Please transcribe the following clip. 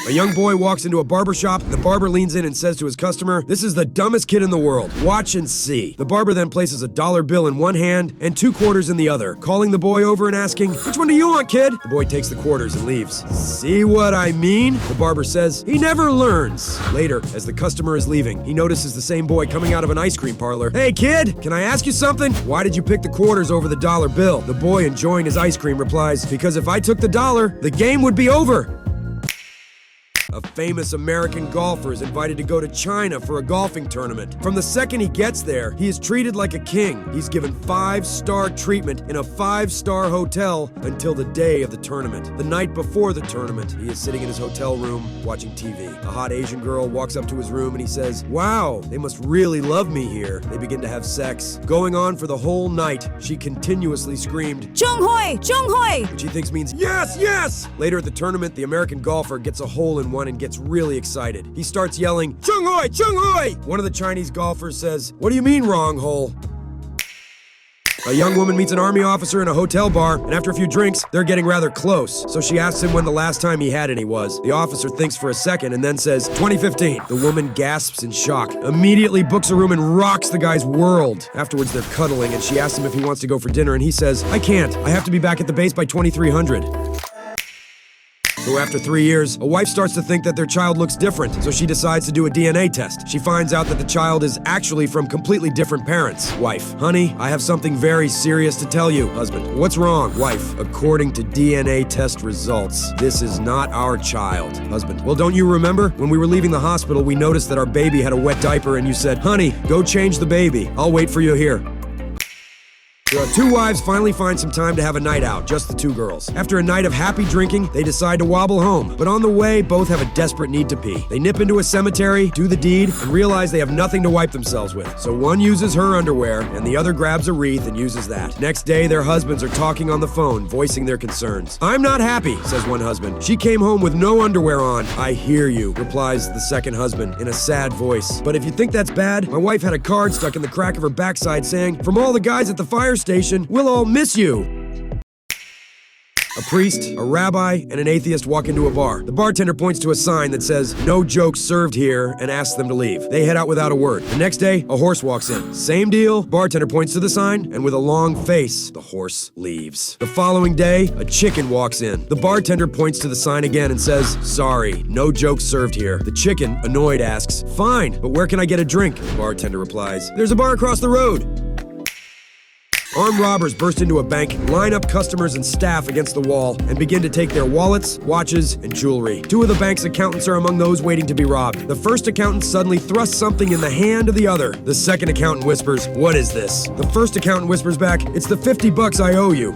A young boy walks into a barber shop. The barber leans in and says to his customer, "This is the dumbest kid in the world. Watch and see." The barber then places a dollar bill in one hand and 2 quarters in the other, calling the boy over and asking, "Which one do you want, kid?" The boy takes the quarters and leaves. "See what I mean?" The barber says. He never learns. Later, as the customer is leaving, he notices the same boy coming out of an ice cream parlor. "Hey, kid, can I ask you something? Why did you pick the quarters over the dollar bill?" The boy, enjoying his ice cream, replies, "Because if I took the dollar, the game would be over." A famous American golfer is invited to go to China for a golfing tournament. From the second he gets there, he is treated like a king. He's given 5-star treatment in a 5-star hotel until the day of the tournament. The night before the tournament, he is sitting in his hotel room watching TV. A hot Asian girl walks up to his room and he says, "Wow, they must really love me here." They begin to have sex. Going on for the whole night, she continuously screamed, "Zheng Hui," which he thinks means, "Yes, yes!" Later at the tournament, the American golfer gets a hole in one and gets really excited. He starts yelling, "Chung Hui! Chung Hui!" One of the Chinese golfers says, "What do you mean, wrong hole?" A young woman meets an army officer in a hotel bar, and after a few drinks, they're getting rather close. So she asks him when the last time he had any was. The officer thinks for a second and then says, 2015. The woman gasps in shock, immediately books a room and rocks the guy's world. Afterwards, they're cuddling, and she asks him if he wants to go for dinner, and he says, "I can't. I have to be back at the base by 2300. So after 3 years, a wife starts to think that their child looks different, so she decides to do a DNA test. She finds out that the child is actually from completely different parents. Wife: "Honey, I have something very serious to tell you." Husband: "What's wrong?" Wife: "According to DNA test results, this is not our child." Husband: "Well, don't you remember? When we were leaving the hospital, we noticed that our baby had a wet diaper and you said, 'Honey, go change the baby. I'll wait for you here.'" The 2 wives finally find some time to have a night out, just the 2 girls. After a night of happy drinking, they decide to wobble home. But on the way, both have a desperate need to pee. They nip into a cemetery, do the deed, and realize they have nothing to wipe themselves with. So one uses her underwear, and the other grabs a wreath and uses that. Next day, their husbands are talking on the phone, voicing their concerns. "I'm not happy," says one husband. "She came home with no underwear on." "I hear you," replies the second husband in a sad voice. "But if you think that's bad, my wife had a card stuck in the crack of her backside saying, 'From all the guys at the fire station, we'll all miss you.'" A priest, a rabbi, and an atheist walk into a bar. The bartender points to a sign that says, "No jokes served here," and asks them to leave. They head out without a word. The next day, a horse walks in. Same deal. Bartender points to the sign, and with a long face, the horse leaves. The following day, a chicken walks in. The bartender points to the sign again and says, "Sorry, no jokes served here." The chicken, annoyed, asks, "Fine, but where can I get a drink?" The bartender replies, "There's a bar across the road." Armed robbers burst into a bank, line up customers and staff against the wall, and begin to take their wallets, watches, and jewelry. 2 of the bank's accountants are among those waiting to be robbed. The first accountant suddenly thrusts something in the hand of the other. The second accountant whispers, "What is this?" The first accountant whispers back, "It's the $50 I owe you."